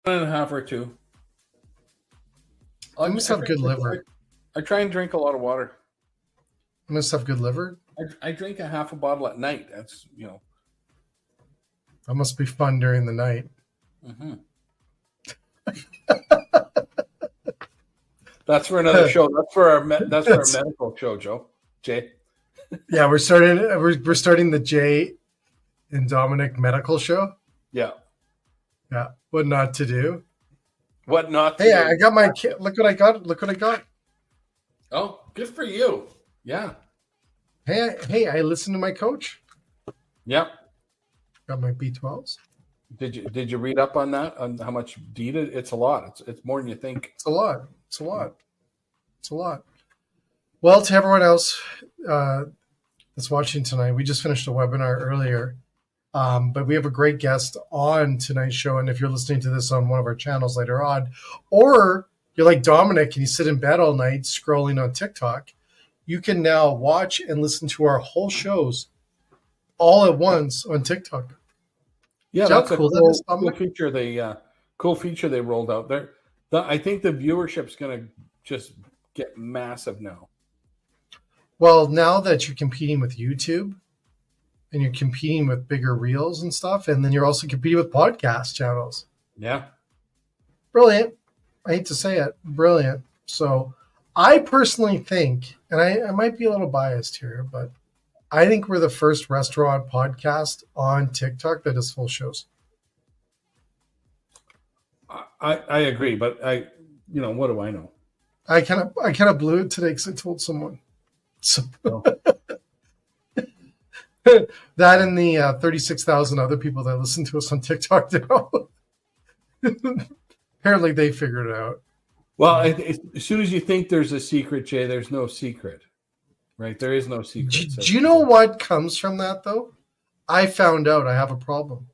and a half or two. You must have good liver. I try and drink a lot of water. You must have good liver. I drink a half a bottle at night. That's That must be fun during the night. Mm-hmm. That's for another show. That's for our medical show, Jay. Yeah, we're starting the Jay and Dominic medical show. Yeah. Yeah. What not to do. What not to do. Hey, I got my kit. Look what I got. Look what I got. Oh, good for you. Yeah. Hey, I listened to my coach. Yeah. Got my B12s. Did you read up on that? On how much DEET? It's a lot. It's more than you think. It's a lot. It's a lot. It's a lot. Well, to everyone else that's watching tonight, we just finished a webinar earlier, but we have a great guest on tonight's show. And if you're listening to this on one of our channels later on, or you're like Dominic and you sit in bed all night scrolling on TikTok, you can now watch and listen to our whole shows all at once on TikTok. Yeah, that's cool. Cool feature. Cool feature they rolled out there. I think the viewership's going to just get massive now. Well, now that you're competing with YouTube and you're competing with bigger reels and stuff, and then you're also competing with podcast channels. Yeah. Brilliant. I hate to say it. Brilliant. So I personally think, and I might be a little biased here, but I think we're the first restaurant podcast on TikTok that does full shows. I agree, but what do I know? I kind of blew it today because I told someone. So that and the 36,000 other people that listen to us on TikTok now. Apparently they figured it out. Well, as soon as you think there's a secret, Jay, there's no secret. Right? There is no secret. Do you know what comes from that, though? I found out I have a problem.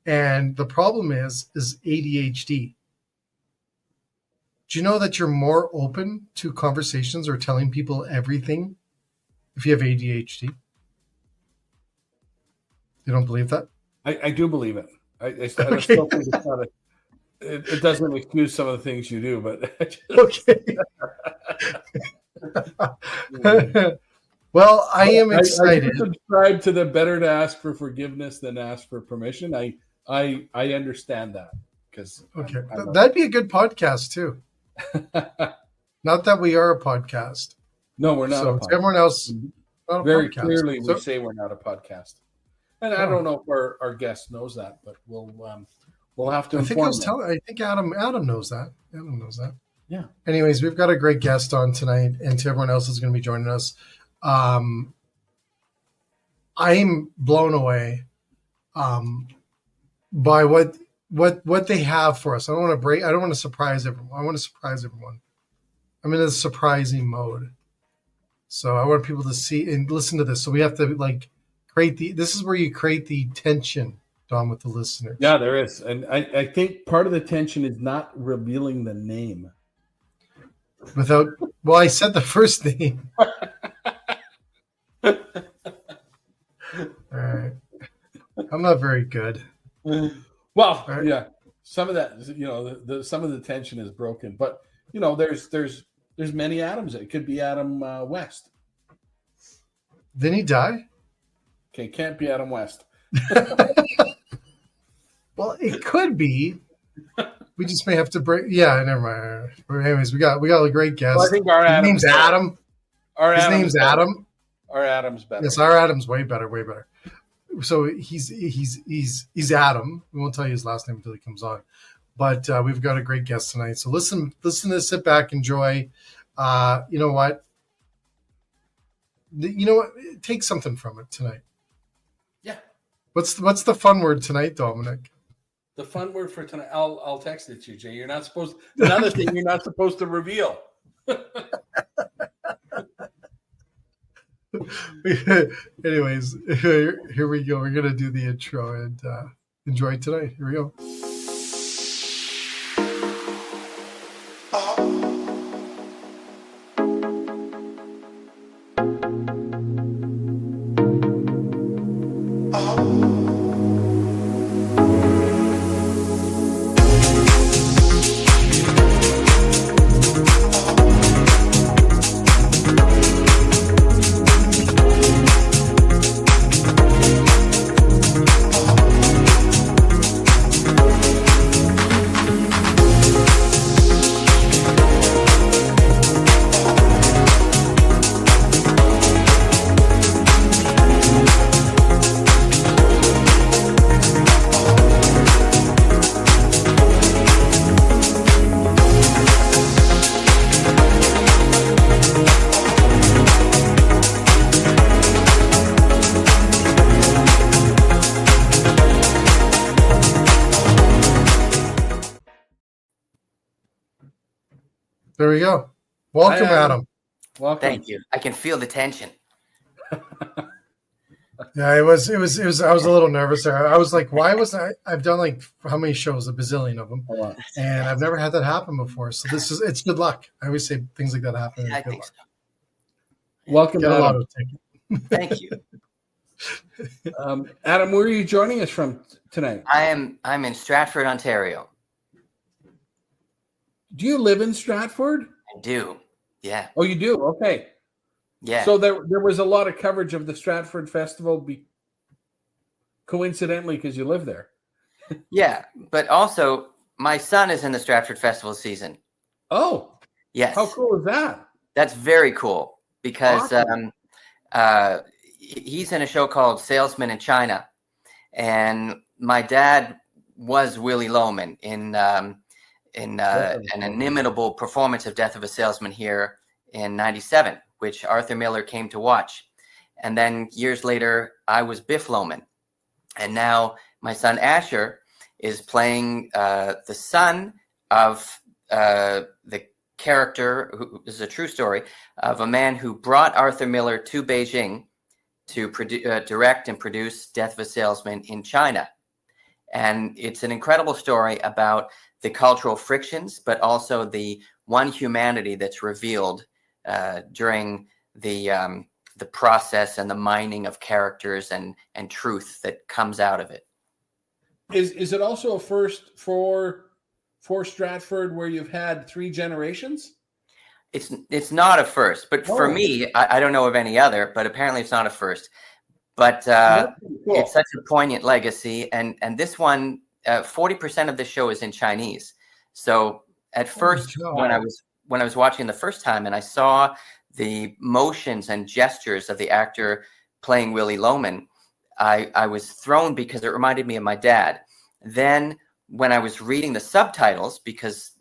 And the problem is ADHD. Do you know that you're more open to conversations or telling people everything if you have ADHD? You don't believe that? I do believe it. I still think it's not it doesn't excuse some of the things you do, but okay. Well, I am excited. I subscribe to the better to ask for forgiveness than ask for permission. I understand that because that'd be a good podcast too. Not that we are a podcast. No, we're not. So to everyone else, very clearly, we say we're not a podcast, and I don't know if our guest knows that, but we'll have to inform them. I think Adam knows that. Adam knows that. Yeah. Anyways, we've got a great guest on tonight, and to everyone else who's going to be joining us, I'm blown away by what they have for us. I don't want to surprise everyone. I want to surprise everyone. I'm in a surprising mode, so I want people to see and listen to this. So we have to create this is where you create the tension, Dom, with the listeners. Yeah, there is, and I think part of the tension is not revealing the name. I said the first name. All right. I'm not very good. Well, right. Yeah. Some of that, some of the tension is broken, but there's many Adams. It could be Adam West. Didn't he die? Okay, can't be Adam West. Well, it could be. We just may have to break. Yeah, never mind. But anyways, we got a great guest. Well, I think his name's Adam. His name's Adam. Our Adam's better. Yes, our Adam's way better. So he's Adam. We won't tell you his last name until he comes on. But we've got a great guest tonight. So listen to this, sit back, enjoy. You know what? Take something from it tonight. Yeah. What's the fun word tonight, Dominic? The fun word for tonight. I'll text it to you, Jay. You're not supposed. Another thing you're not supposed to reveal. Anyways, here we go. We're gonna do the intro and enjoy tonight. Here we go. There we go. Welcome, Hi, Adam. Welcome. Thank you. I can feel the tension. Yeah, it was. I was a little nervous there. I was like, why was I've done like how many shows? A bazillion of them, and I've never had that happen before. So it's good luck. I always say things like that happen. I think so. Welcome, Get a Adam. lotto ticket. Thank you. Adam, where are you joining us from tonight? I'm in Stratford, Ontario. Do you live in Stratford? I do. Yeah. Oh, you do? Okay. Yeah. So there was a lot of coverage of the Stratford Festival, coincidentally, because you live there. Yeah. But also, my son is in the Stratford Festival season. Oh, Yes. how cool is that? That's very cool because Awesome. he's in a show called Salesman in China. And my dad was Willie Loman in an inimitable performance of Death of a Salesman here in '97, which Arthur Miller came to watch. And then years later, I was Biff Loman. And now my son Asher is playing the son of the character, who this is a true story, of a man who brought Arthur Miller to Beijing to direct and produce Death of a Salesman in China. And it's an incredible story about the cultural frictions, but also the one humanity that's revealed during the process and the mining of characters and truth that comes out of it. Is it also a first for Stratford where you've had 3 generations? It's not a first, but for me, I don't know of any other, but apparently it's not a first. But Cool. It's such a poignant legacy, and this one, 40% of the show is in Chinese. So at first, when I was watching the first time, and I saw the motions and gestures of the actor playing Willie Loman, I was thrown because it reminded me of my dad. Then when I was reading the subtitles, because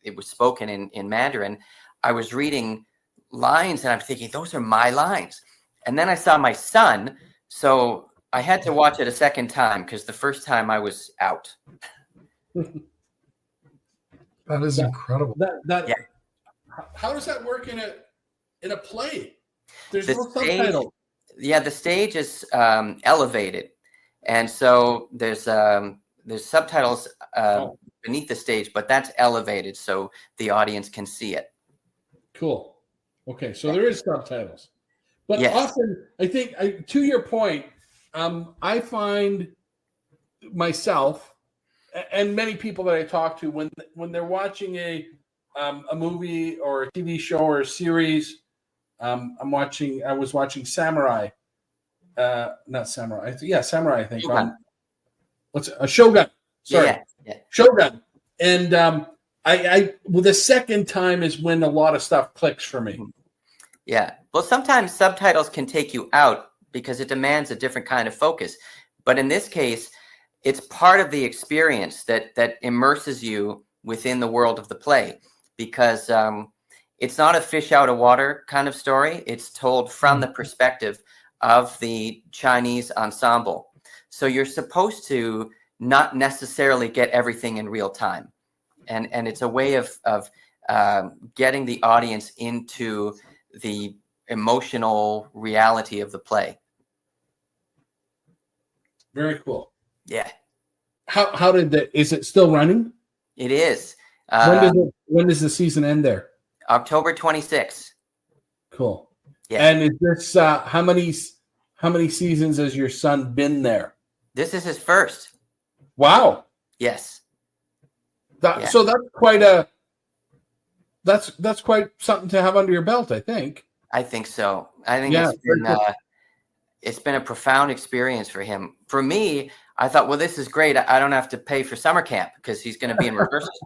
it was spoken in Mandarin, I was reading lines and I'm thinking, those are my lines. And then I saw my son, so I had to watch it a second time because the first time I was out. That is incredible. Yeah. How does that work in a play? There's The no stage- subtitle. Yeah, the stage is elevated, and so there's subtitles beneath the stage, but that's elevated so the audience can see it. Cool. Okay, so there is subtitles. But Yes. often, I think, to your point, I find myself and many people that I talk to when they're watching a movie or a TV show or a series, I was watching Samurai, not Samurai. Samurai. I think. What's a Shogun? Sorry, Yeah. Shogun. And the second time is when a lot of stuff clicks for me. Yeah. Well, sometimes subtitles can take you out because it demands a different kind of focus. But in this case, it's part of the experience that immerses you within the world of the play, because it's not a fish out of water kind of story. It's told from the perspective of the Chinese ensemble. So you're supposed to not necessarily get everything in real time. And it's a way of getting the audience into the emotional reality of the play. Very cool. Yeah, How did that? Is it still running? it is. When does the season end there? October 26th. Cool. Yeah. And is this how many seasons has your son been there? This is his first. Wow. Yes. So that's quite something to have under your belt, I think. I think so. I think Yeah, it's been a profound experience for him. For me, I thought, well, this is great. I don't have to pay for summer camp because he's going to be in rehearsals.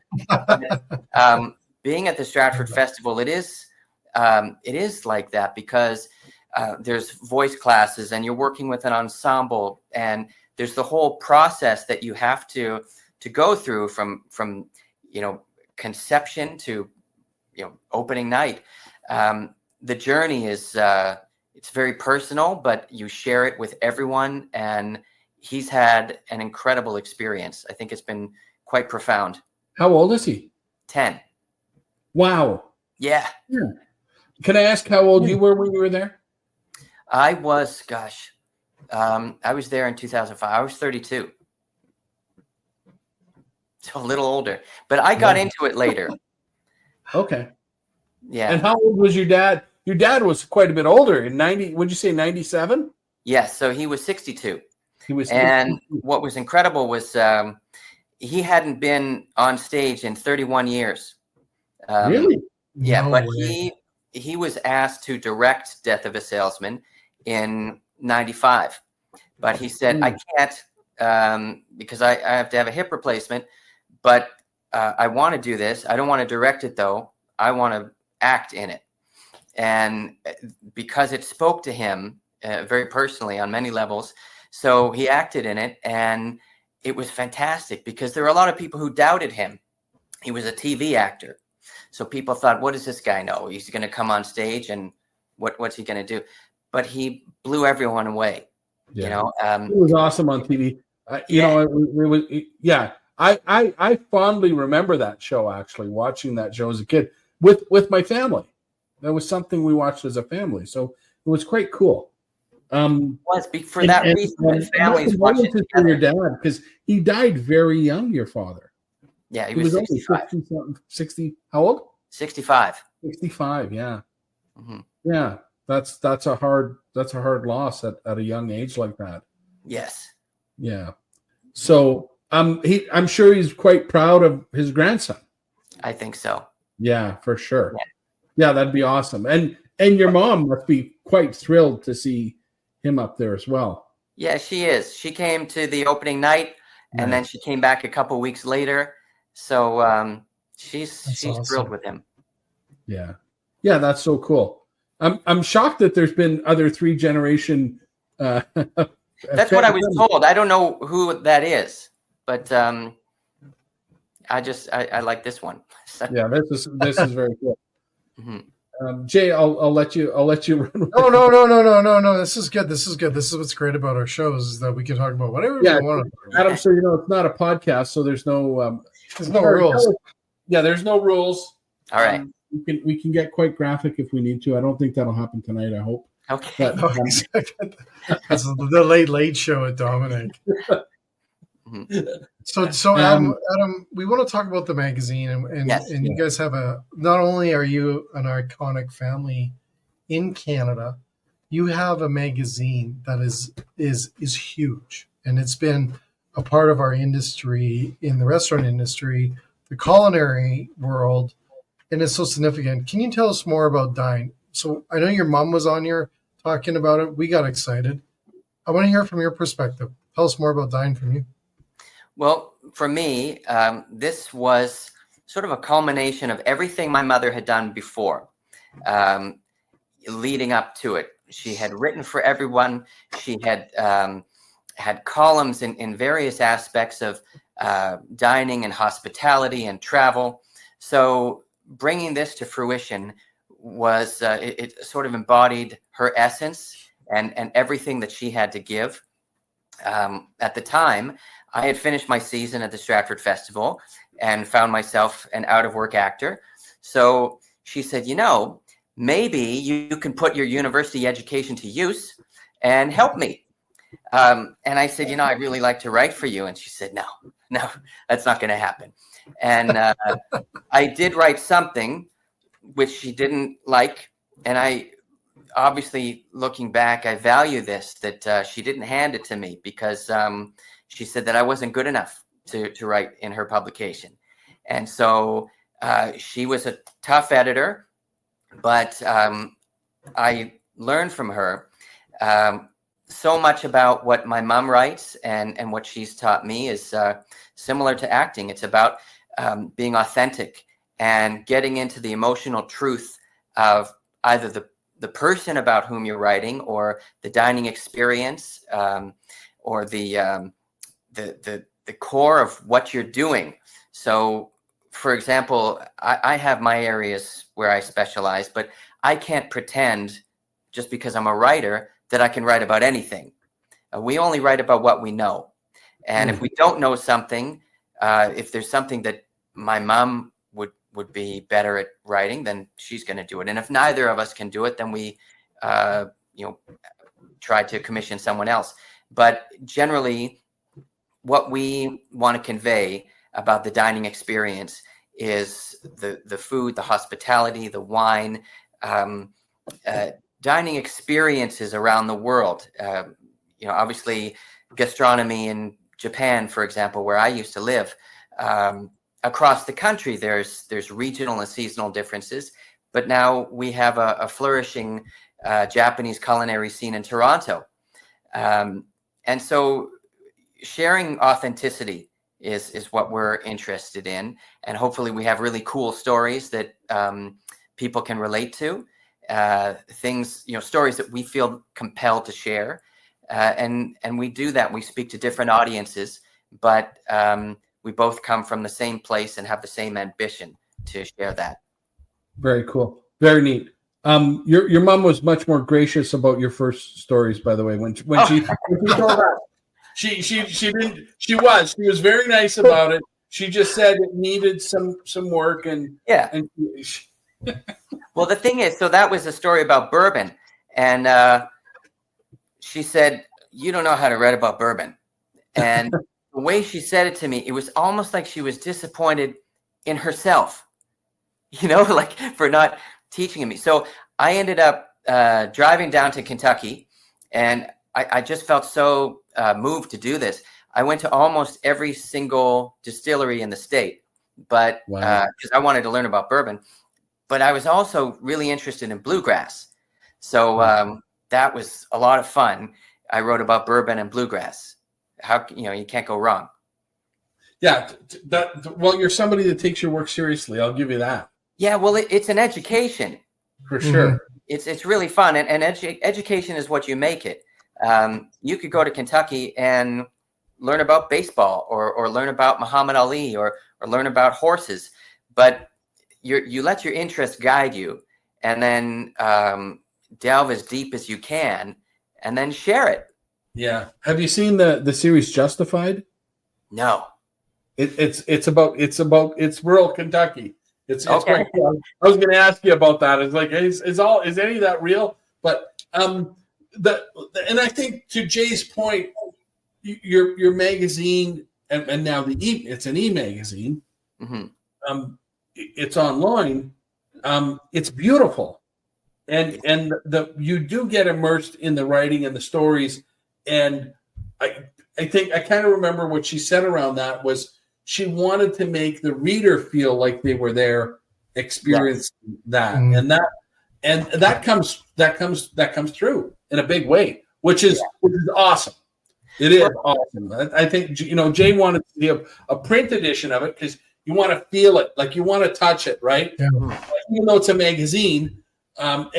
Being at the Stratford Festival, it is like that because there's voice classes and you're working with an ensemble, and there's the whole process that you have to go through from conception to opening night. The journey is it's very personal, but you share it with everyone, and he's had an incredible experience. I think it's been quite profound. How old is he? 10. Wow. Yeah. Can I ask how old you were when you were there? I was, I was there in 2005. I was 32. So a little older, but I got into it later. Okay. Yeah. And how old was your dad? Your dad was quite a bit older in 90. Would you say 97? Yes. So he was 62. He was. And what was incredible was he hadn't been on stage in 31 years. Really? Yeah, No but way. he was asked to direct Death of a Salesman in 95. But he said, I can't because I have to have a hip replacement. But I want to do this. I don't want to direct it, though. I want to act in it. And because it spoke to him very personally on many levels, so he acted in it. And it was fantastic because there were a lot of people who doubted him. He was a TV actor. So people thought, what does this guy know? He's going to come on stage and what's he going to do? But he blew everyone away. Yeah. You know, it was awesome on TV. You know, it was, I fondly remember that show, actually, watching that show as a kid with my family. That was something we watched as a family. So it was quite cool. For that reason, families watch it together. For your dad, because he died very young, your father. Yeah, he was 65. Only 60, how old? 65. 65, yeah. Mm-hmm. Yeah, that's a hard loss at a young age like that. Yes. Yeah. So I'm sure he's quite proud of his grandson. I think so. Yeah, for sure. Yeah, that'd be awesome. And your mom must be quite thrilled to see him up there as well. Yeah, she is. She came to the opening night, and then she came back a couple weeks later. So she's awesome. Thrilled with him. Yeah, that's so cool. I'm shocked that there's been other 3-generation. That's what I was told. I don't know who that is, but I like this one. Yeah, this is very cool. Mm-hmm. Jay, I'll let you run. No. This is good. This is what's great about our shows is that we can talk about whatever we want. Adam, so it's not a podcast, so there's no rules. Yeah, there's no rules. All right. We can get quite graphic if we need to. I don't think that'll happen tonight. I hope. Okay. But, that's the late show at Dominic. So Adam, we want to talk about the magazine, and you guys have not only are you an iconic family in Canada, you have a magazine that is huge, and it's been a part of our industry in the restaurant industry, the culinary world, and it's so significant. Can you tell us more about Dine? So I know your mom was on here talking about it. We got excited. I want to hear from your perspective. Tell us more about Dine from you. Well, for me, this was sort of a culmination of everything my mother had done before, leading up to it. She had written for everyone. She had had columns in various aspects of dining and hospitality and travel. So bringing this to fruition was, it sort of embodied her essence and everything that she had to give. At the time, I had finished my season at the Stratford Festival and found myself an out-of-work actor. So she said, maybe you can put your university education to use and help me. And I said, I'd really like to write for you. And she said, no, that's not going to happen. And I did write something which she didn't like. And I obviously, looking back, I value this, that she didn't hand it to me because she said that I wasn't good enough to write in her publication. And so she was a tough editor, but I learned from her so much about what my mom writes and what she's taught me is similar to acting. It's about being authentic and getting into the emotional truth of either the person about whom you're writing or the dining experience or the core of what you're doing. So, for example, I have my areas where I specialize, but I can't pretend just because I'm a writer that I can write about anything. We only write about what we know. And if we don't know something, if there's something that my mom would be better at writing, then she's going to do it. And if neither of us can do it, then we, try to commission someone else. But generally, what we want to convey about the dining experience is the food, the hospitality, the wine, dining experiences around the world. Obviously, gastronomy in Japan, for example, where I used to live, across the country, there's regional and seasonal differences. But now we have a flourishing Japanese culinary scene in Toronto. And so sharing authenticity is what we're interested in. And hopefully we have really cool stories that people can relate to, things, stories that we feel compelled to share. And we do that. We speak to different audiences, but we both come from the same place and have the same ambition to share that. Very cool. Very neat. Your mom was much more gracious about your first stories, by the way. When she told us, she was very nice about it. She just said it needed some work and Well, the thing is, so that was a story about bourbon, and she said, "You don't know how to write about bourbon," and the way she said it to me, it was almost like she was disappointed in herself, like for not teaching me. So I ended up driving down to Kentucky, and I just felt so moved to do this. I went to almost every single distillery in the state, but because I wanted to learn about bourbon, but I was also really interested in bluegrass. So that was a lot of fun. I wrote about bourbon and bluegrass. How, you can't go wrong. Yeah. Well, you're somebody that takes your work seriously. I'll give you that. Yeah, well, it's an education. For sure. Mm-hmm. It's really fun. And education is what you make it. You could go to Kentucky and learn about baseball or learn about Muhammad Ali or learn about horses. But you let your interest guide you, and then delve as deep as you can, and then share it. Yeah. Have you seen the series Justified? No. It's rural Kentucky. It's okay. Quite cool. I was going to ask you about that. It's like, is any of that real? But and I think to Jay's point, your magazine and now it's an e-magazine. Mm-hmm. It's online. It's beautiful, and you do get immersed in the writing and the stories. And I think I kind of remember what she said around that was she wanted to make the reader feel like they were there experiencing that. Mm-hmm. and that comes through in a big way, which is awesome. It is awesome. I think Jay wanted to see a print edition of it because you want to feel it, like you want to touch it, right? Yeah. Even though it's a magazine, and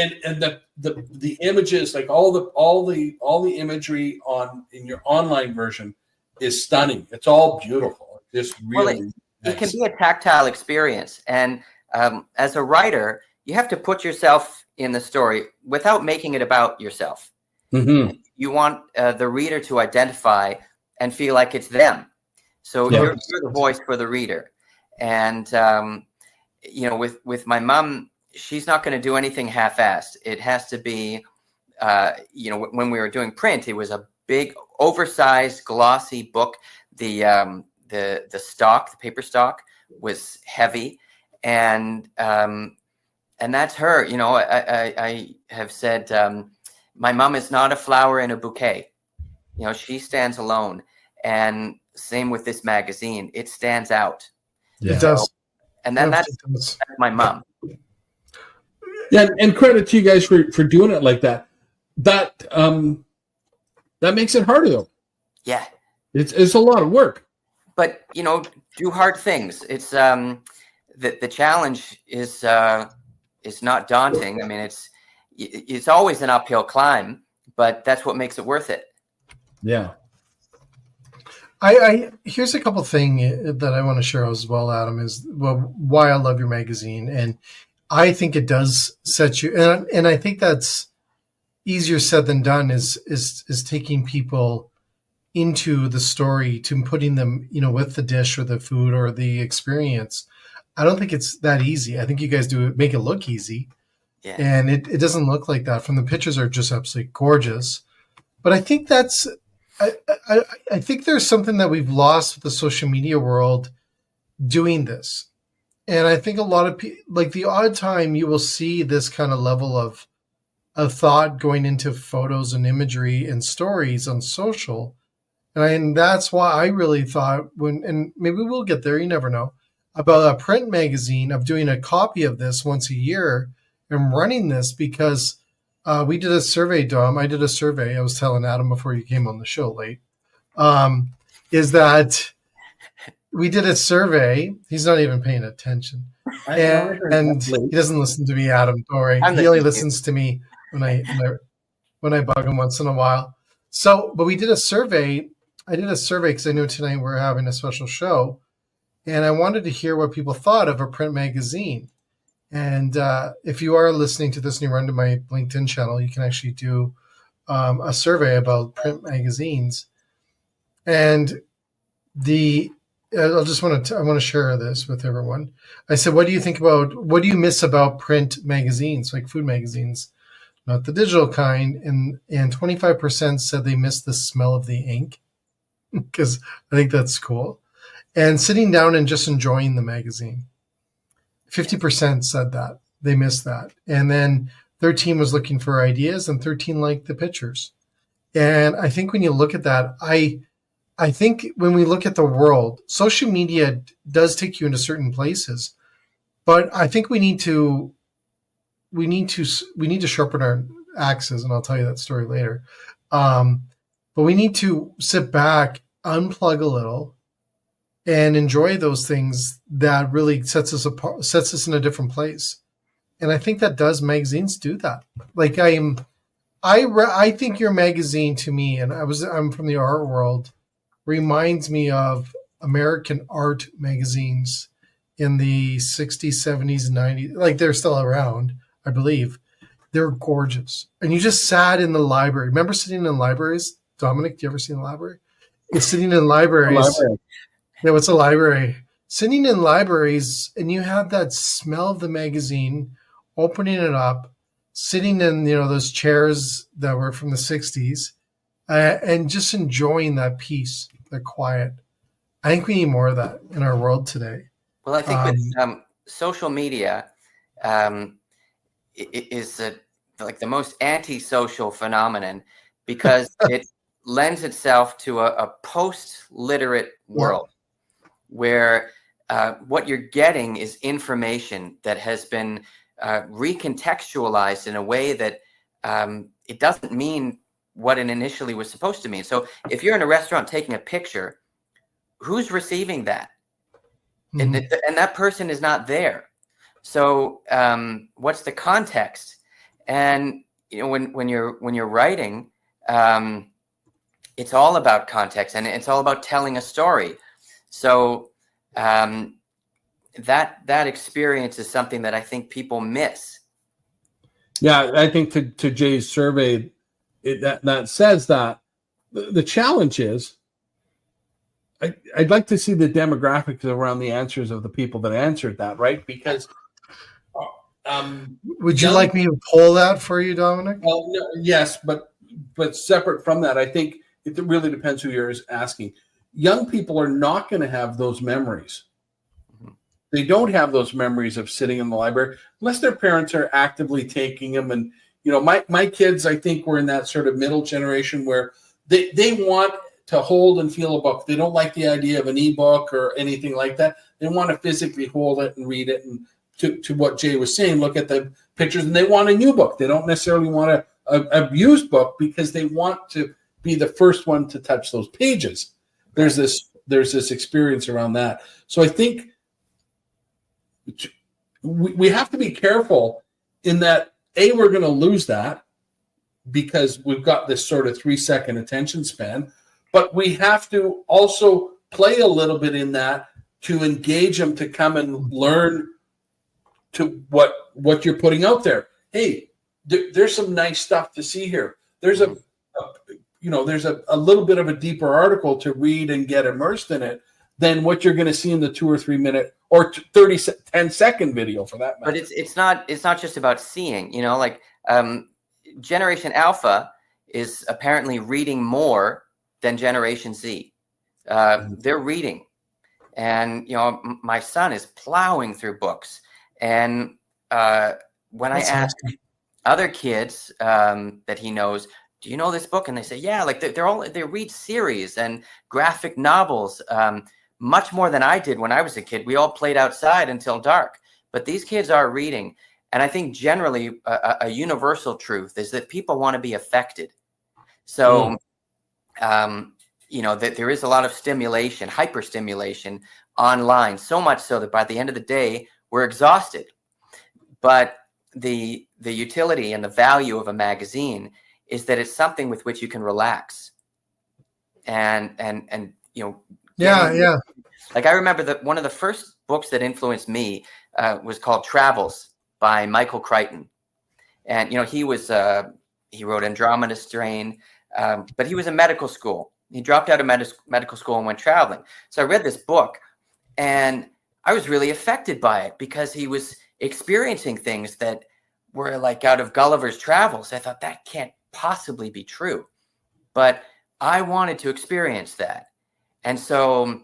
the images, like all the imagery in your online version is stunning. It's all beautiful. It's really it can be a tactile experience, and as a writer, you have to put yourself in the story without making it about yourself. Mm-hmm. You want the reader to identify and feel like it's them. So you're the voice for the reader. And with my mom, she's not going to do anything half-assed. It has to be, when we were doing print, it was a big, oversized, glossy book. The stock, the paper stock, was heavy, and that's her. I have said my mom is not a flower in a bouquet. She stands alone, and same with this magazine. It stands out. Yeah. It does. And then that's my mom. Yeah, and credit to you guys for doing it like that. That makes it harder though. Yeah. It's a lot of work. But do hard things. It's the challenge is not daunting. I mean, it's always an uphill climb, but that's what makes it worth it. Yeah. Here's a couple things that I want to share as well, Adam, is why I love your magazine. And I think it does set you, and I think that's easier said than done, is taking people into the story, to putting them, with the dish or the food or the experience. I don't think it's that easy. I think you guys make it look easy. Yeah. And it doesn't look like that. From the pictures are just absolutely gorgeous. But I think I think there's something that we've lost with the social media world doing this. And I think a lot of people, like the odd time you will see this kind of level of thought going into photos and imagery and stories on social. And that's why I really thought and maybe we'll get there, you never know, about a print magazine, of doing a copy of this once a year and running this, because we did a survey, Dom. I did a survey. I was telling Adam before you came on the show late, is that we did a survey. He's not even paying attention. And he doesn't listen to me, Adam. Don't worry. He only listens to me when I bug him once in a while. So, but we did a survey. I did a survey because I knew tonight we're having a special show, and I wanted to hear what people thought of a print magazine. And if you are listening to this and you run to my LinkedIn channel, you can actually do a survey about print magazines. And I want to share this with everyone. I said, what do you miss about print magazines, like food magazines, not the digital kind? And 25% said they miss the smell of the ink, because I think that's cool. And sitting down and just enjoying the magazine. 50% said that they missed that. And then 13 was looking for ideas, and 13 liked the pictures. And I think when you look at that, I think when we look at the world, social media does take you into certain places, but I think we need to sharpen our axes, and I'll tell you that story later. But we need to sit back, unplug a little, and enjoy those things that really sets us apart, sets us in a different place. And I think magazines do that. Like I think your magazine, to me, and I'm from the art world, reminds me of American art magazines in the 60s, 70s, and 90s. Like, they're still around, I believe. They're gorgeous. And you just sat in the library. Remember sitting in libraries? Dominic, do you ever see in the library? You're sitting in libraries. Yeah, what's a library? Sitting in libraries, and you have that smell of the magazine, opening it up, sitting in those chairs that were from the 60s, and just enjoying that peace, that quiet. I think we need more of that in our world today. Well, I think with social media is like the most antisocial phenomenon, because it lends itself to a post-literate world where what you're getting is information that has been recontextualized in a way that it doesn't mean what it initially was supposed to mean. So if you're in a restaurant taking a picture, who's receiving that? Mm-hmm. And that person is not there. So what's the context? And when you're writing, it's all about context, and it's all about telling a story. So that experience is something that I think people miss. Yeah, I think to Jay's survey, that says that the challenge is, I'd like to see the demographics around the answers of the people that answered that, right? Because would you like me to poll that for you, Dominic? Well, no, yes, but separate from that, I think it really depends who you're asking. Young people are not going to have those memories. They don't have those memories of sitting in the library unless their parents are actively taking them. And my kids, I think, were in that sort of middle generation where they want to hold and feel a book. They don't like the idea of an ebook or anything like that. They want to physically hold it and read it. And to what Jay was saying, look at the pictures, and they want a new book. They don't necessarily want a used book, because they want to be the first one to touch those pages. There's this experience around that. So I think we have to be careful in that, we're going to lose that because we've got this sort of 3-second attention span, but we have to also play a little bit in that to engage them to come and learn to what you're putting out there. Hey, there's some nice stuff to see here. There's there's a little bit of a deeper article to read and get immersed in it. than what you're going to see in the 2 or 3 minute or 10-second video for that matter. But it's not just about seeing, like Generation Alpha is apparently reading more than Generation Z. They're reading, and my son is plowing through books. And when I ask other kids that he knows, do you know this book? And they say, yeah, like they read series and graphic novels, much more than I did when I was a kid. We all played outside until dark, but these kids are reading. And I think generally a universal truth is that people want to be affected. So, that there is a lot of stimulation, hyperstimulation online, so much so that by the end of the day, we're exhausted. But the utility and the value of a magazine is that it's something with which you can relax. And Yeah. Like I remember that one of the first books that influenced me was called Travels by Michael Crichton. And, he wrote Andromeda Strain, but he was in medical school. He dropped out of medical school and went traveling. So I read this book and I was really affected by it because he was experiencing things that were like out of Gulliver's Travels. I thought that can't possibly be true, but I wanted to experience that. And so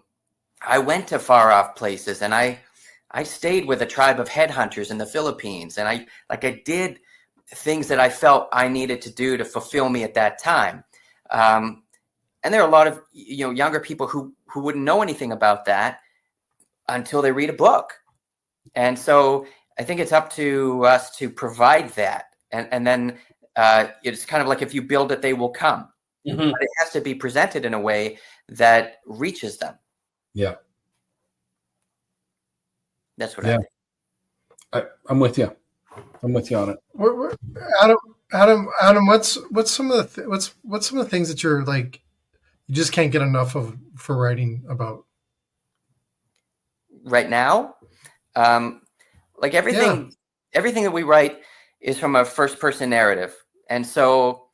I went to far off places and I stayed with a tribe of headhunters in the Philippines. And I did things that I felt I needed to do to fulfill me at that time. And there are a lot of younger people who wouldn't know anything about that until they read a book. And so I think it's up to us to provide that. And then it's kind of like if you build it, they will come. Mm-hmm. But it has to be presented in a way that reaches them. Yeah. That's what I think. I'm with you. I'm with you on it. Adam, what's some of the things that you're like you just can't get enough of for writing about right now? Like everything that we write is from a first person narrative. And so,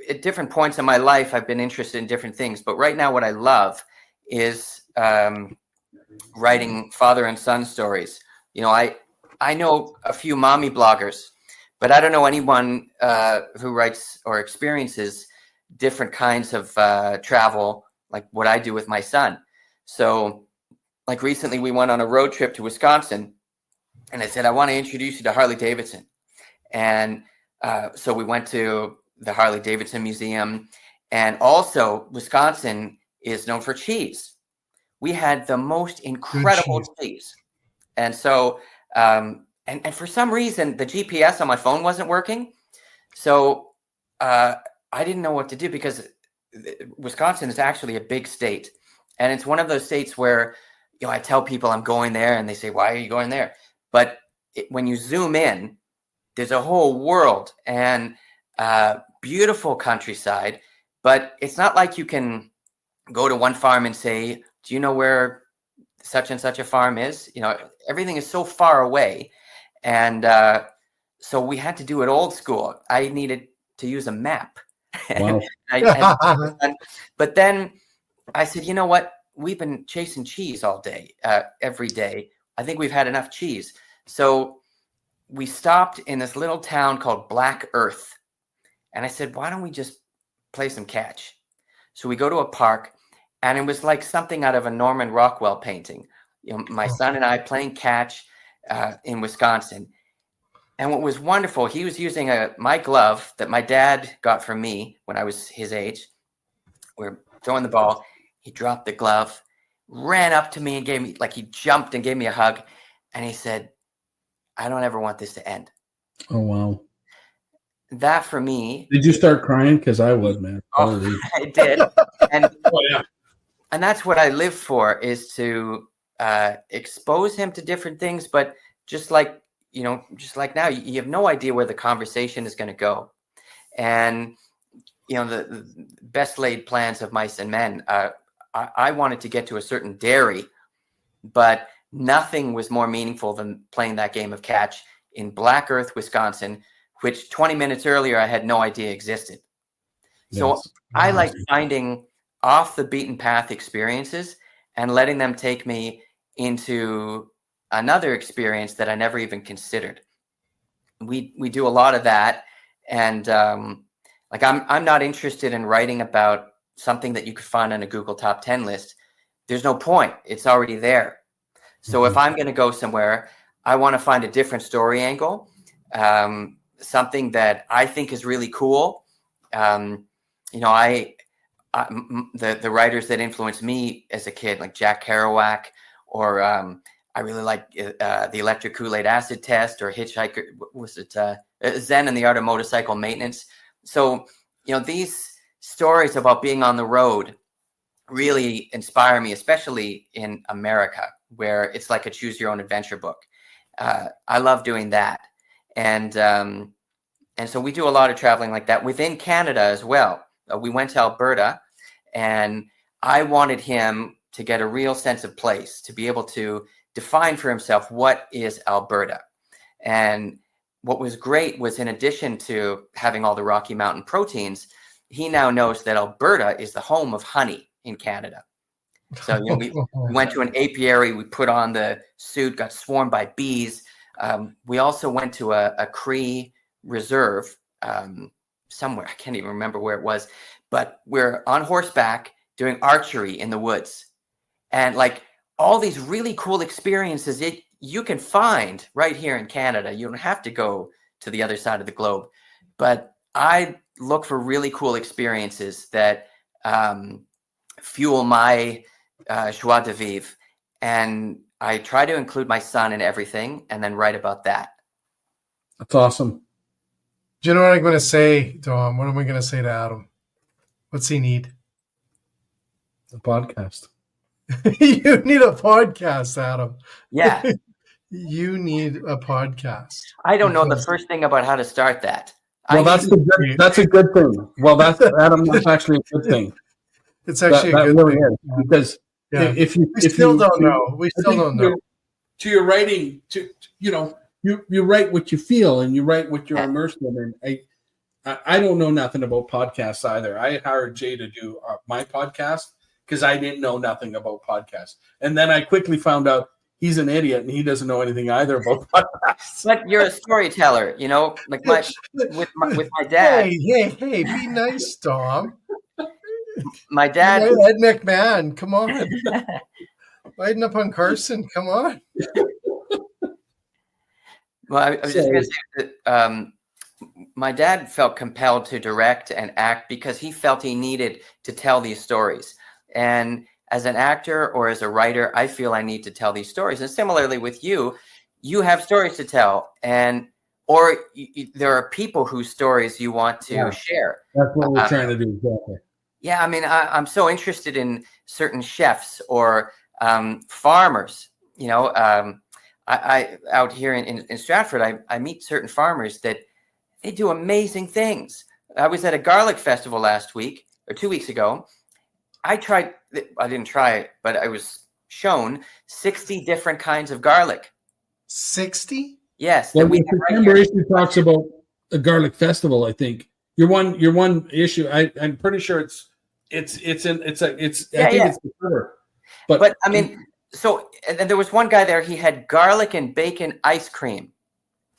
at different points in my life, I've been interested in different things. But right now, what I love is writing father and son stories. I know a few mommy bloggers, but I don't know anyone who writes or experiences different kinds of travel like what I do with my son. So like recently we went on a road trip to Wisconsin and I said, I want to introduce you to Harley Davidson. And so we went to the Harley Davidson Museum, and also Wisconsin is known for cheese. We had the most incredible cheese. And so, and for some reason, the GPS on my phone wasn't working. So I didn't know what to do because Wisconsin is actually a big state. And it's one of those states where, I tell people I'm going there and they say, why are you going there? But when you zoom in, there's a whole world and beautiful countryside. But it's not like you can go to one farm and say, do you know where such and such a farm is? Everything is so far away. And so we had to do it old school. I needed to use a map. Wow. But then I said, you know what? We've been chasing cheese all day, every day. I think we've had enough cheese. So we stopped in this little town called Black Earth. And I said, why don't we just play some catch? So we go to a park, and it was like something out of a Norman Rockwell painting. My son and I playing catch in Wisconsin. And what was wonderful, he was using my glove that my dad got from me when I was his age. We're throwing the ball. He dropped the glove, ran up to me and gave me, he jumped and gave me a hug. And he said, I don't ever want this to end. Oh, wow. That for me. Did you start crying? Because I would, man. Oh, I did. And, and that's what I live for, is to expose him to different things. But just like now, you have no idea where the conversation is going to go. And, the best laid plans of mice and men, I wanted to get to a certain dairy, but nothing was more meaningful than playing that game of catch in Black Earth, Wisconsin, which 20 minutes earlier I had no idea existed. So yes. I like finding off the beaten path experiences and letting them take me into another experience that I never even considered. We do a lot of that, and like I'm not interested in writing about something that you could find on a Google top 10 list. There's no point. It's already there. So if I'm going to go somewhere, I want to find a different story angle, something that I think is really cool. The writers that influenced me as a kid, like Jack Kerouac, or I really like the Electric Kool-Aid Acid Test, or Hitchhiker. Was it Zen and the Art of Motorcycle Maintenance? So these stories about being on the road really inspire me, especially in America, where it's like a choose your own adventure book. I love doing that. And so we do a lot of traveling like that within Canada as well. We went to Alberta, and I wanted him to get a real sense of place, to be able to define for himself what is Alberta. And what was great was, in addition to having all the Rocky Mountain proteins, he now knows that Alberta is the home of honey in Canada. So we went to an apiary, we put on the suit, got swarmed by bees. We also went to a Cree reserve somewhere. I can't even remember where it was, but we're on horseback doing archery in the woods. And like all these really cool experiences you can find right here in Canada. You don't have to go to the other side of the globe. But I look for really cool experiences that fuel my joie de vivre. And I try to include my son in everything and then write about that. That's awesome. Do you know what I'm going to say, Dom? What am I going to say to Adam? What's he need? A podcast. You need a podcast, Adam. Yeah. You need a podcast. I don't know the first thing about how to start that. Well, that's a good thing. Well, that's actually a good thing. It's actually that a good really thing. is, because if you still don't know. We still don't know. To your writing, you write what you feel, and you write what you're immersed in. And I don't know nothing about podcasts either. I hired Jay to do my podcast because I didn't know nothing about podcasts, and then I quickly found out he's an idiot and he doesn't know anything either about podcasts. But you're a storyteller, like with my dad. Hey, be nice, Dom. My dad, Ed McMahon, come on. Lighten up on Carson, come on. Well, I was just going to say that my dad felt compelled to direct and act because he felt he needed to tell these stories. And as an actor or as a writer, I feel I need to tell these stories. And similarly with you, you have stories to tell, or there are people whose stories you want to share. That's what we're trying to do. Exactly. Yeah, I mean, I'm so interested in certain chefs or farmers. I out here in Stratford, I meet certain farmers that they do amazing things. I was at a garlic festival last week or 2 weeks ago. I didn't try it, but I was shown 60 different kinds of garlic. 60? Yes. Well, September issue talks about a garlic festival. I think your one issue. I'm pretty sure it's the cover. But I mean, so and there was one guy there. He had garlic and bacon ice cream.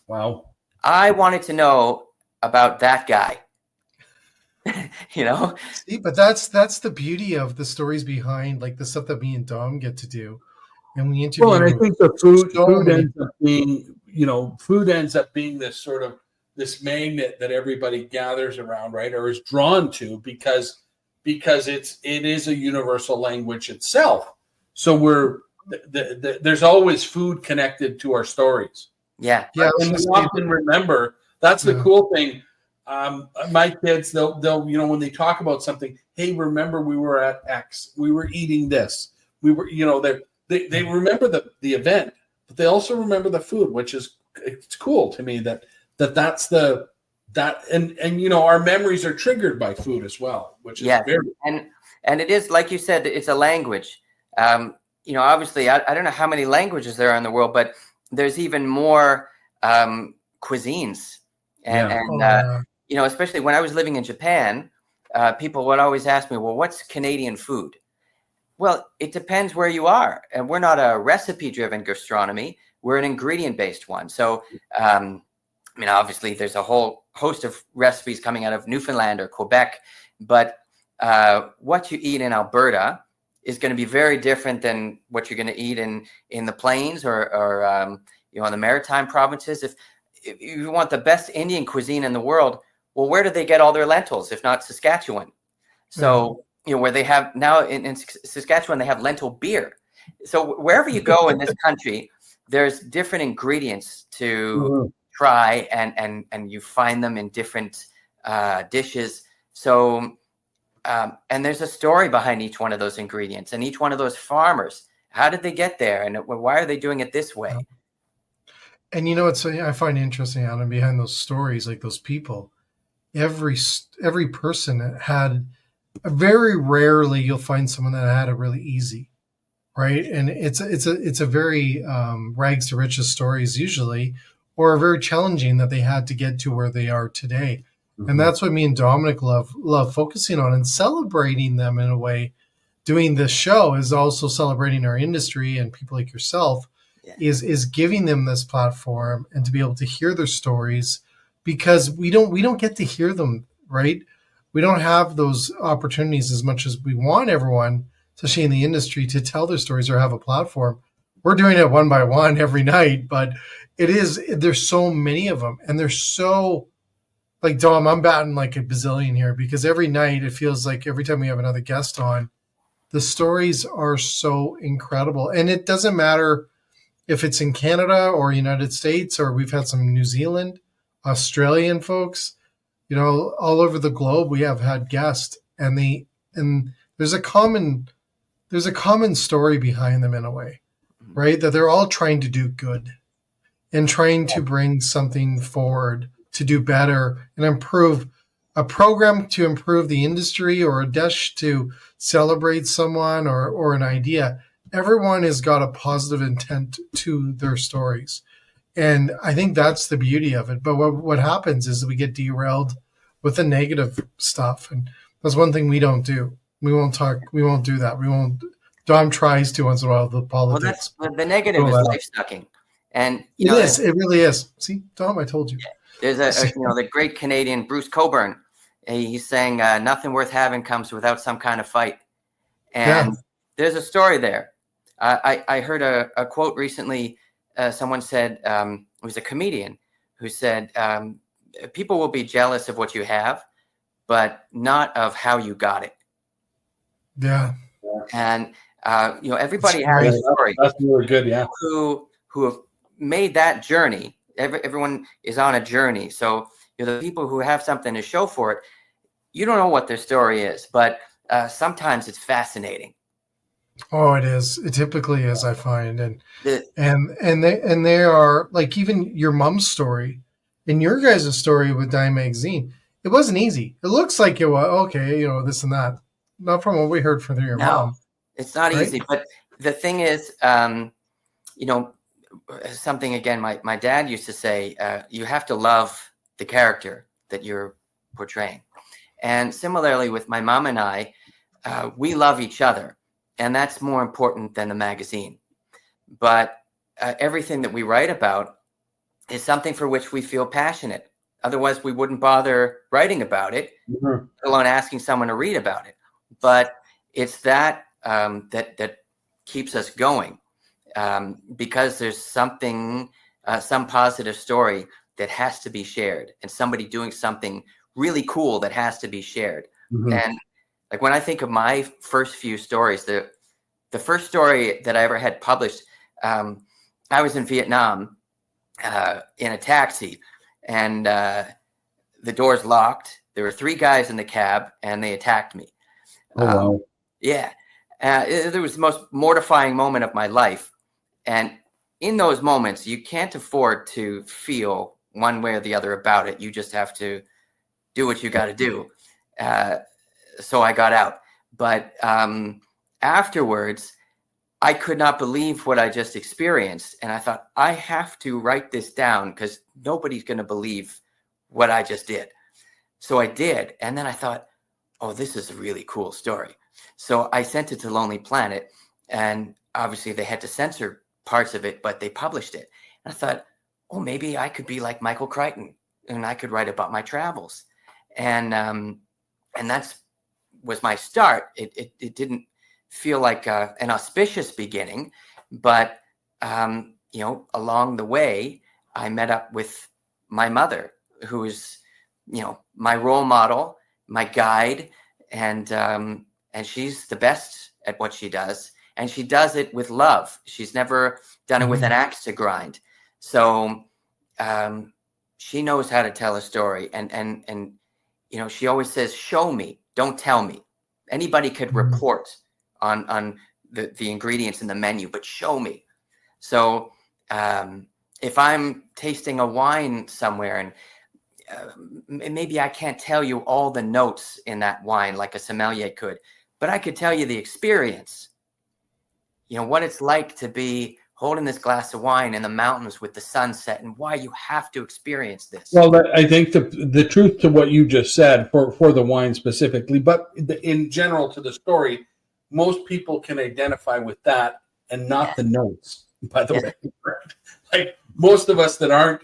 Wow. I wanted to know about that guy. See, but that's the beauty of the stories behind, like the stuff that me and Dom get to do, and we interview. Well, and I think the food ends up being this sort of this magnet that everybody gathers around, right, or is drawn to because it is a universal language itself. So there's always food connected to our stories. Yeah. And we often remember. That's the cool thing. My kids, they'll when they talk about something, hey, remember we were at X, we were eating this, we were, they remember the event, but they also remember the food, which is it's cool to me that's and our memories are triggered by food as well, which is very and it is, like you said, it's a language. Obviously, I don't know how many languages there are in the world, but there's even more cuisines. Especially when I was living in Japan, people would always ask me, well, what's Canadian food? Well, it depends where you are. And we're not a recipe-driven gastronomy. We're an ingredient-based one. So, obviously there's a whole host of recipes coming out of Newfoundland or Quebec, but what you eat in Alberta is going to be very different than what you're going to eat in the plains or in the maritime provinces. If you want the best Indian cuisine in the world, well, where do they get all their lentils, if not Saskatchewan? So, where they have now in Saskatchewan, they have lentil beer. So wherever you go in this country, there's different ingredients to try, and you find them in different dishes. So, and there's a story behind each one of those ingredients and each one of those farmers. How did they get there, and why are they doing it this way? And what I find interesting, Adam, behind those stories, like those people, every person had, very rarely you'll find someone that had it really easy, right? And it's a very rags to riches stories usually, or very challenging that they had to get to where they are today. And that's what me and Dominic love focusing on and celebrating them in a way. Doing this show is also celebrating our industry and people like yourself. Is giving them this platform and to be able to hear their stories, because we don't get to hear them, right? We don't have those opportunities as much as we want everyone, especially in the industry, to tell their stories or have a platform. We're doing it one by one every night, but there's so many of them, and they're so, like, Dom, I'm batting like a bazillion here, because every night it feels like every time we have another guest on, the stories are so incredible. And it doesn't matter if it's in Canada or United States, or we've had some New Zealand, Australian folks, all over the globe, we have had guests, and there's a common story behind them in a way, right? That they're all trying to do good and trying to bring something forward to do better and improve a program, to improve the industry, or a dish to celebrate someone, or an idea. Everyone has got a positive intent to their stories. And I think that's the beauty of it. But what happens is we get derailed with the negative stuff. And that's one thing we don't do. We won't talk. We won't do that. We won't. Dom tries to once in a while, the politics. Well, the negative is life sucking. And it really is. See, Dom, I told you. There's the great Canadian Bruce Cockburn. He's saying nothing worth having comes without some kind of fight. And there's a story there. I heard a quote recently. Someone said, it was a comedian who said, people will be jealous of what you have, but not of how you got it. Yeah. And, everybody has a story. That's really good. Yeah. Who have made that journey. Everyone is on a journey. So, the people who have something to show for it, you don't know what their story is, but sometimes it's fascinating. Oh, it is. It typically is, I find. And they are, like, even your mom's story and your guys' story with Dine Magazine. It wasn't easy. It looks like it was okay, this and that. Not from what we heard from your mom. It's not easy. But the thing is, something, again, my dad used to say, you have to love the character that you're portraying. And similarly with my mom and I, we love each other. And that's more important than the magazine. But everything that we write about is something for which we feel passionate. Otherwise, we wouldn't bother writing about it, let alone asking someone to read about it. But it's that that keeps us going, because there's something, some positive story that has to be shared, and somebody doing something really cool that has to be shared. And like, when I think of my first few stories, the first story that I ever had published, I was in Vietnam in a taxi, and the doors locked. There were 3 guys in the cab, and they attacked me. Oh, wow. Yeah. It was the most mortifying moment of my life. And in those moments, you can't afford to feel one way or the other about it. You just have to do what you got to do. So I got out. But afterwards, I could not believe what I just experienced. And I thought, I have to write this down, because nobody's going to believe what I just did. So I did. And then I thought, oh, this is a really cool story. So I sent it to Lonely Planet, and obviously they had to censor parts of it, but they published it. And I thought, oh, maybe I could be like Michael Crichton and I could write about my travels. And that's was my start. It didn't feel like an auspicious beginning, but along the way, I met up with my mother, who is, my role model, my guide, and she's the best at what she does, and she does it with love. She's never done it with an axe to grind. So she knows how to tell a story, and she always says, "Show me, don't tell me." Anybody could report on the ingredients in the menu, but show me. So if I'm tasting a wine somewhere and maybe I can't tell you all the notes in that wine like a sommelier could, but I could tell you the experience, what it's like to be holding this glass of wine in the mountains with the sunset, and why you have to experience this. Well, I think the truth to what you just said for the wine specifically, but in general to the story, most people can identify with that and not the notes, by the way. Like most of us that aren't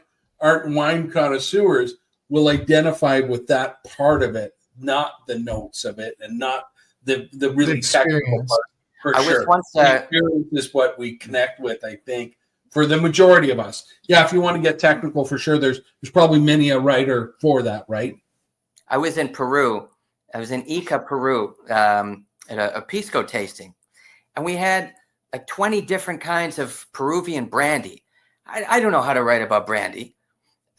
wine connoisseurs will identify with that part of it, not the notes of it, and not the really technical part. For sure. The experience is what we connect with, I think, for the majority of us. Yeah, if you want to get technical, for sure, there's probably many a writer for that, right? I was in Peru. I was in Ica, Peru, at a pisco tasting, and we had like 20 different kinds of Peruvian brandy. I don't know how to write about brandy,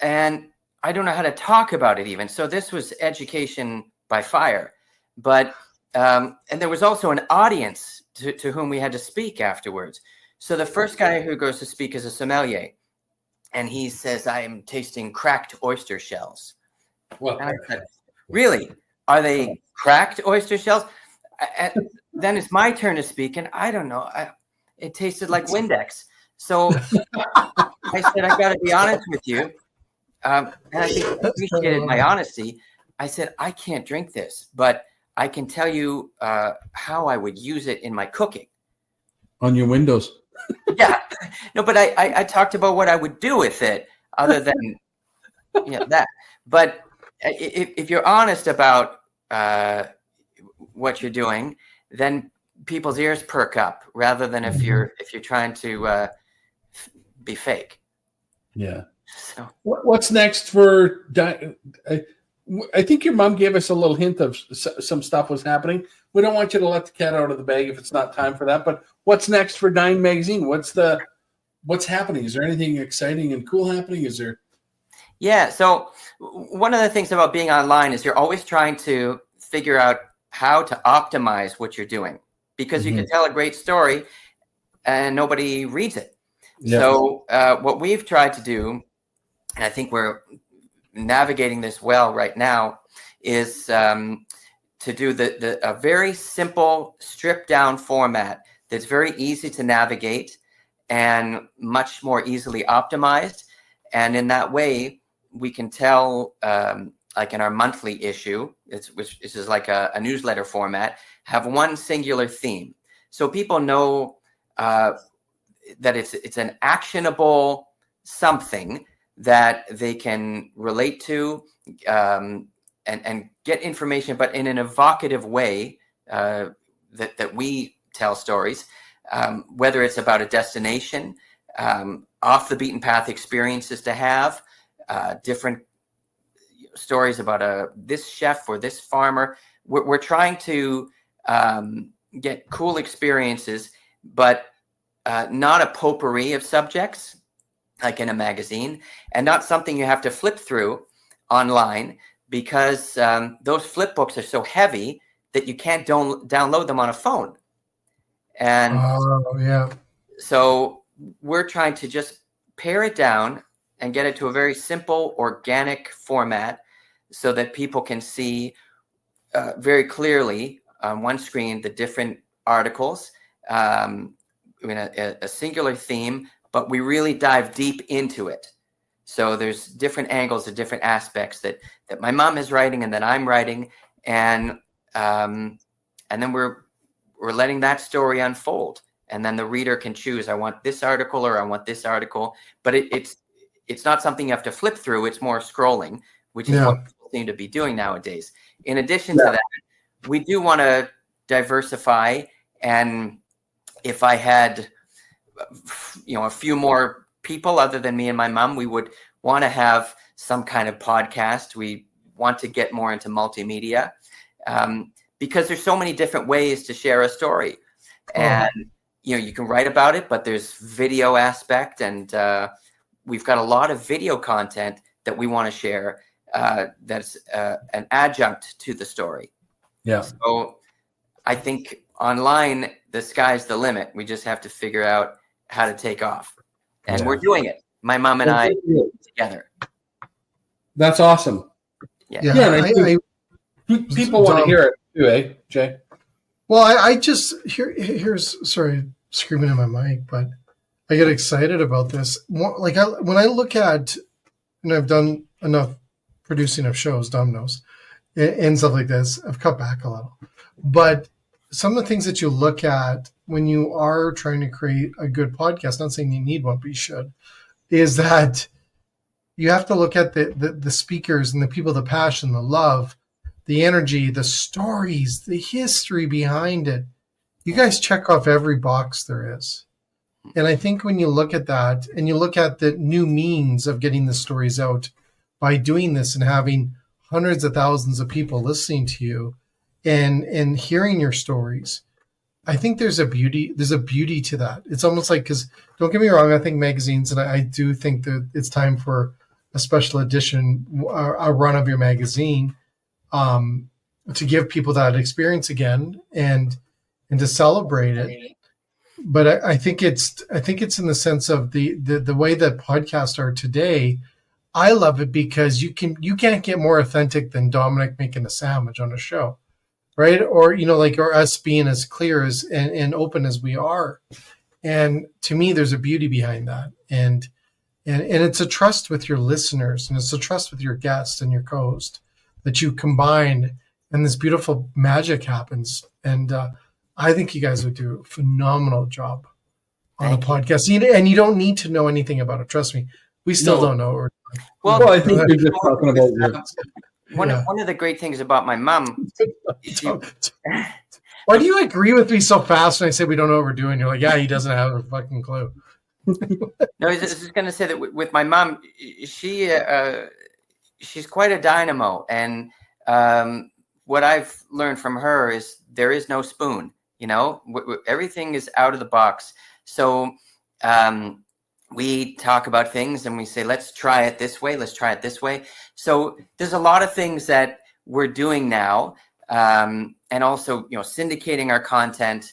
and I don't know how to talk about it even. So this was education by fire. But and there was also an audience to whom we had to speak afterwards. So the first guy who goes to speak is a sommelier, and he says, "I am tasting cracked oyster shells." Well, and I said, "Really? Are they cracked oyster shells?" And then it's my turn to speak, and I don't know. It tasted like Windex. So I said, "I got to be honest with you." And I think he appreciated my honesty. I said, "I can't drink this, but I can tell you how I would use it in my cooking." On your windows. Yeah. No, but I talked about what I would do with it other than that. But if you're honest about what you're doing, then people's ears perk up rather than if you're trying to be fake. Yeah. So what's next for I think your mom gave us a little hint of some stuff was happening. We don't want you to let the cat out of the bag if it's not time for that. But what's next for Dine Magazine? What's happening? Is there anything exciting and cool happening? Is there? Yeah. So one of the things about being online is you're always trying to figure out how to optimize what you're doing, because you can tell a great story and nobody reads it. Yeah. So what we've tried to do, and I think we're navigating this well right now, is to do a very simple stripped down format that's very easy to navigate and much more easily optimized. And in that way, we can tell, like in our monthly issue, which is like a newsletter format, have one singular theme. So people know that it's an actionable something that they can relate to and get information, but in an evocative way that we tell stories, whether it's about a destination, off the beaten path experiences to have, different stories about this chef or this farmer. We're trying to get cool experiences, but not a potpourri of subjects like in a magazine, and not something you have to flip through online, because those flip books are so heavy that you can't download them on a phone. And so we're trying to just pare it down and get it to a very simple, organic format so that people can see very clearly on one screen the different articles in a singular theme, but we really dive deep into it. So there's different angles and different aspects that my mom is writing and that I'm writing. And and then we're letting that story unfold. And then the reader can choose, I want this article or I want this article. But it's not something you have to flip through. It's more scrolling, which is what people seem to be doing nowadays. In addition to that, we do want to diversify. And if I had, a few more people other than me and my mom, we would want to have some kind of podcast. We want to get more into multimedia because there's so many different ways to share a story. And you can write about it, but there's video aspect, and we've got a lot of video content that we want to share that's an adjunct to the story. Yeah. So I think online, the sky's the limit. We just have to figure out how to take off. And we're doing it. My mom and I together. That's awesome. Yeah. People want to hear it too, eh, Jay? Well, I just here's sorry, screaming in my mic, but I get excited about this. Like when I look at, and I've done enough producing of shows, Domino's, and stuff like this. I've cut back a little, but some of the things that you look at when you are trying to create a good podcast, not saying you need one, but you should, is that you have to look at the speakers and the people, the passion, the love, the energy, the stories, the history behind it. You guys check off every box there is. And I think when you look at that and you look at the new means of getting the stories out by doing this and having hundreds of thousands of people listening to you and hearing your stories, I think there's a beauty to that. It's almost like, because don't get me wrong, I think magazines, and I do think that it's time for a special edition, a run of your magazine, to give people that experience again and to celebrate it. But I think it's in the sense of the way that podcasts are today. I love it because you can't get more authentic than Dominic making a sandwich on a show, right? Or or us being as clear as and open as we are. And to me, there's a beauty behind that, and it's a trust with your listeners, and it's a trust with your guest and your co-host that you combine, and this beautiful magic happens. And I think you guys would do a phenomenal job on the podcast. And you don't need to know anything about it. Trust me, we still don't know. Well, I think you're just talking about one of the great things about my mom. Why do you agree with me so fast when I say we don't know what we're doing? You're like, yeah, he doesn't have a fucking clue. No, I was just going to say that with my mom, she's quite a dynamo. And what I've learned from her is there is no spoon, everything is out of the box. So we talk about things and we say, let's try it this way. Let's try it this way. So there's a lot of things that we're doing now. And also, syndicating our content,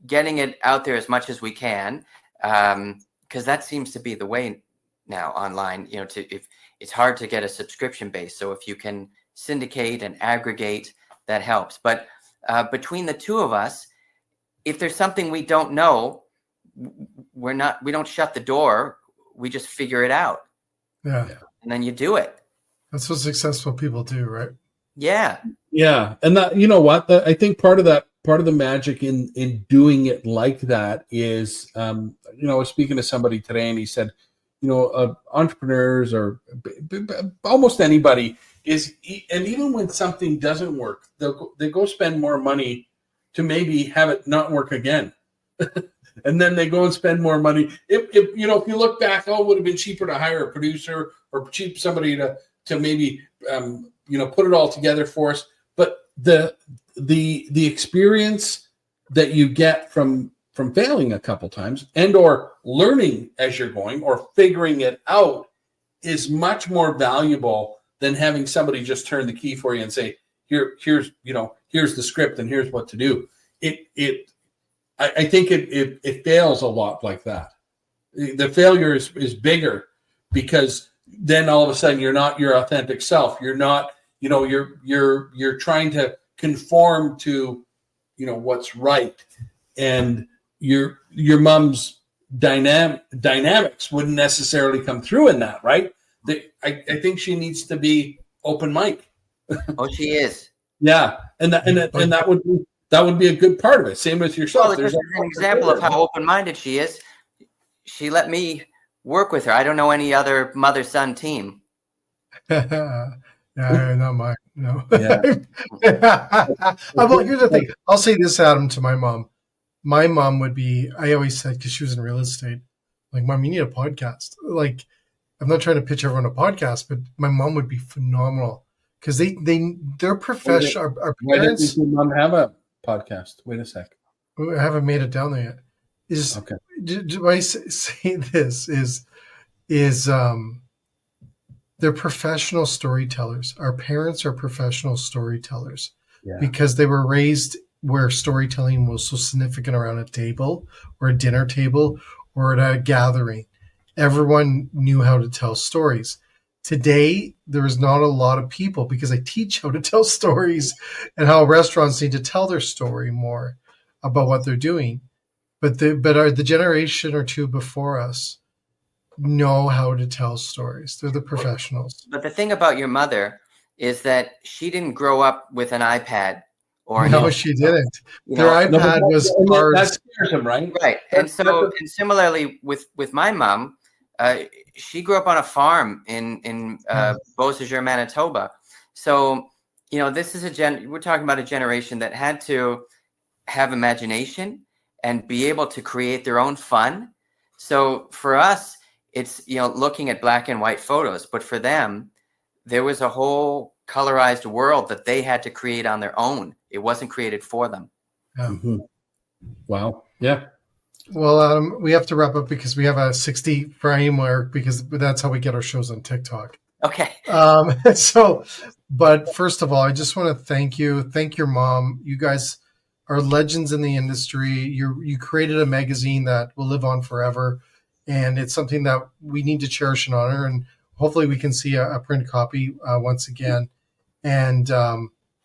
getting it out there as much as we can, because that seems to be the way now online. If it's hard to get a subscription base, so if you can syndicate and aggregate, that helps. But between the two of us, if there's something we don't know, we don't shut the door. We just figure it out. Yeah, and then you do it. That's what successful people do, right? Yeah. And that, I think part of the magic in doing it like that is, I was speaking to somebody today and he said, entrepreneurs or almost anybody and even when something doesn't work, they go spend more money to maybe have it not work again. And then they go and spend more money. If you look back, it would have been cheaper to hire a producer or somebody to maybe, put it all together for us. But the experience that you get from failing a couple times and or learning as you're going or figuring it out is much more valuable than having somebody just turn the key for you and say, here's the script and here's what to do. I think it fails a lot like that. The failure is bigger because then all of a sudden you're not your authentic self. You're not, you're trying to conform to, what's right. And your mom's dynamics wouldn't necessarily come through in that, right? I think she needs to be open mic. Oh, she is. Yeah, and that would be a good part of it. Same with yourself. Well, There's just an example of how open-minded she is. She let me work with her. I don't know any other mother-son team. Yeah, not mine. No. Yeah. Well, here's the thing. I'll say this, Adam, to my mom. My mom would be. I always said, because she was in real estate, like, Mom, you need a podcast. Like, I'm not trying to pitch everyone a podcast, but my mom would be phenomenal because they're professional. Our Why parents. didn't your mom have a podcast? Wait a sec. I haven't made it down there yet. Is okay. Why I say this is they're professional storytellers. Our parents are professional storytellers because they were raised where storytelling was so significant around a table or a dinner table or at a gathering. Everyone knew how to tell stories. Today, there is not a lot of people, because I teach how to tell stories and how restaurants need to tell their story more about what they're doing. But the generation or two before us know how to tell stories. They're the professionals. But the thing about your mother is that she didn't grow up with an iPad. No, she didn't. Their iPad was ours. That scares them, right? Right. And similarly with my mom, she grew up on a farm in Beausejour, Manitoba. So, this is we're talking about a generation that had to have imagination and be able to create their own fun. So for us, it's, looking at black and white photos, but for them, there was a whole colorized world that they had to create on their own. It wasn't created for them. Yeah. Mm-hmm. Wow. Yeah. Well, we have to wrap up because we have a 60 frame mark, because that's how we get our shows on TikTok. Okay. But first of all, I just want to thank your mom. You guys are legends in the industry. You created a magazine that will live on forever, and it's something that we need to cherish and honor. And hopefully, we can see a print copy once again. And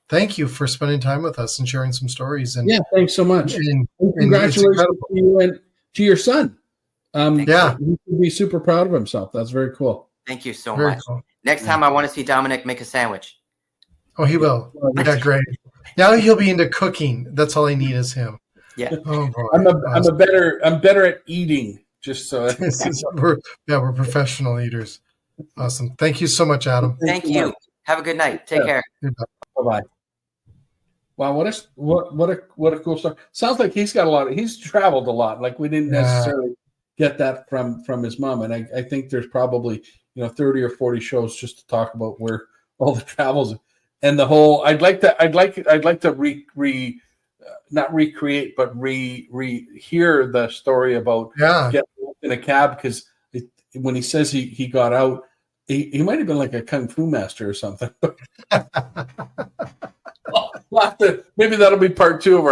thank you for spending time with us and sharing some stories. And thanks so much. And congratulations to you and to your son. He should be super proud of himself. That's very cool. Thank you so much. Cool. Next time, I want to see Dominic make a sandwich. Oh, he will. Yeah, great. Now he'll be into cooking. That's all I need is him. Yeah. Oh boy. I'm better at eating. Just so we're professional eaters. Awesome. Thank you so much, Adam. Thank you. Have a good night. Take care. Bye-bye. Wow, what a cool story. Sounds like he's traveled a lot. Like, we didn't necessarily get that from his mom. And I think there's probably 30 or 40 shows just to talk about where all the travels and the whole. I'd like to not recreate, but hear the story about getting in a cab, because when he says he got out, he might have been like a kung fu master or something. Maybe that'll be part 2 of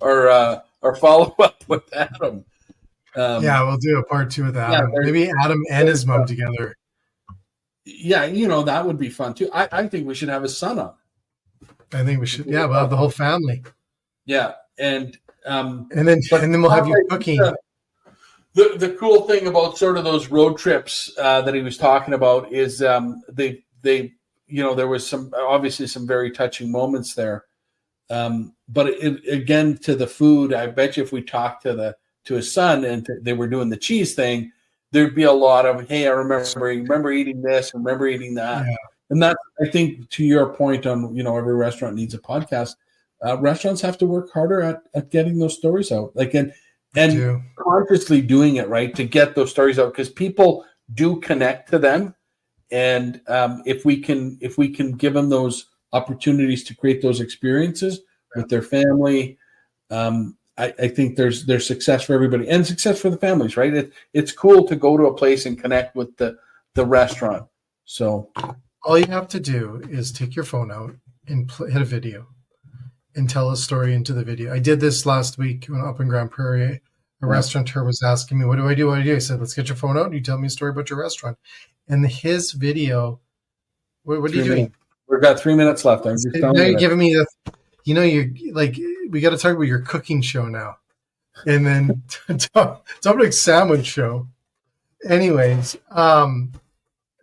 our follow up with Adam. We'll do a part 2 with Adam. Maybe Adam and his mom together. Yeah, that would be fun too. I think we should have his son on. I think we should. Yeah, we'll have the whole family. Yeah, and then we'll have you cooking. The cool thing about sort of those road trips that he was talking about is they there was obviously some very touching moments there. But again, to the food, I bet you if we talked to his son and they were doing the cheese thing, there'd be a lot of, hey, I remember eating this, remember eating that. Yeah. And that, I think, to your point on, every restaurant needs a podcast. Restaurants have to work harder at getting those stories out, and consciously doing it right to get those stories out, because people do connect to them. And if we can give them those opportunities to create those experiences with their family, I think there's success for everybody and success for the families, right? It's cool to go to a place and connect with the restaurant. So all you have to do is take your phone out and hit a video and tell a story into the video. I did this last week when up in Grand Prairie. A restaurateur was asking me, what do I do? I said, let's get your phone out and you tell me a story about your restaurant. And his video, what are you doing? We've got 3 minutes left. I'm just telling you. You're giving me you're like, we got to talk about your cooking show now. And then Dominic's sandwich show. Anyways,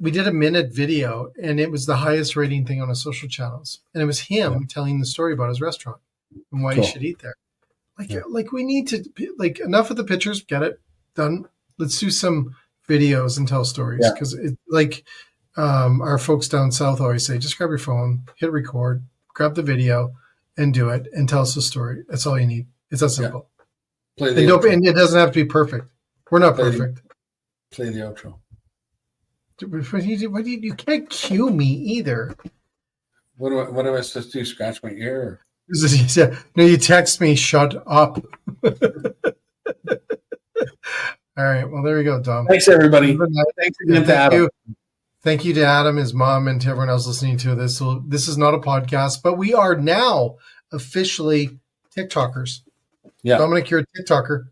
we did a minute video, and it was the highest rating thing on his social channels, and it was him telling the story about his restaurant and why you should eat there. Like we need to enough of the pictures. Get it done. Let's do some videos and tell stories, because our folks down south always say, just grab your phone, hit record, grab the video, and do it, and tell us the story. That's all you need. It's that simple. Play the outro. And it doesn't have to be perfect. We're not perfect. Play the outro. What do you can't cue me either. What am I supposed to do? Scratch my ear? No, you text me, shut up. All right. Well, there you go, Dom. Thanks, everybody. Thanks again to Adam. Thank you to Adam, his mom, and to everyone else listening to this. So this is not a podcast, but we are now officially TikTokers. Yeah. Dominic, you're a TikToker.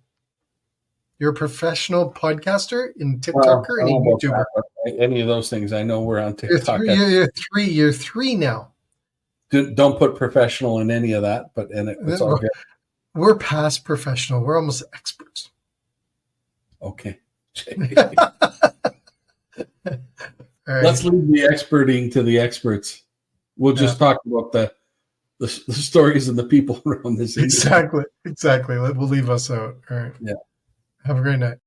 You're a professional podcaster and TikToker and a YouTuber. Any of those things. I know we're on TikTok. You're three now. Don't put professional in any of that, but it's all good. We're past professional. We're almost experts. Okay. Right. Let's leave the experting to the experts. We'll just talk about the stories and the people around this industry. Exactly. We'll leave us out. All right. Yeah. Have a great night.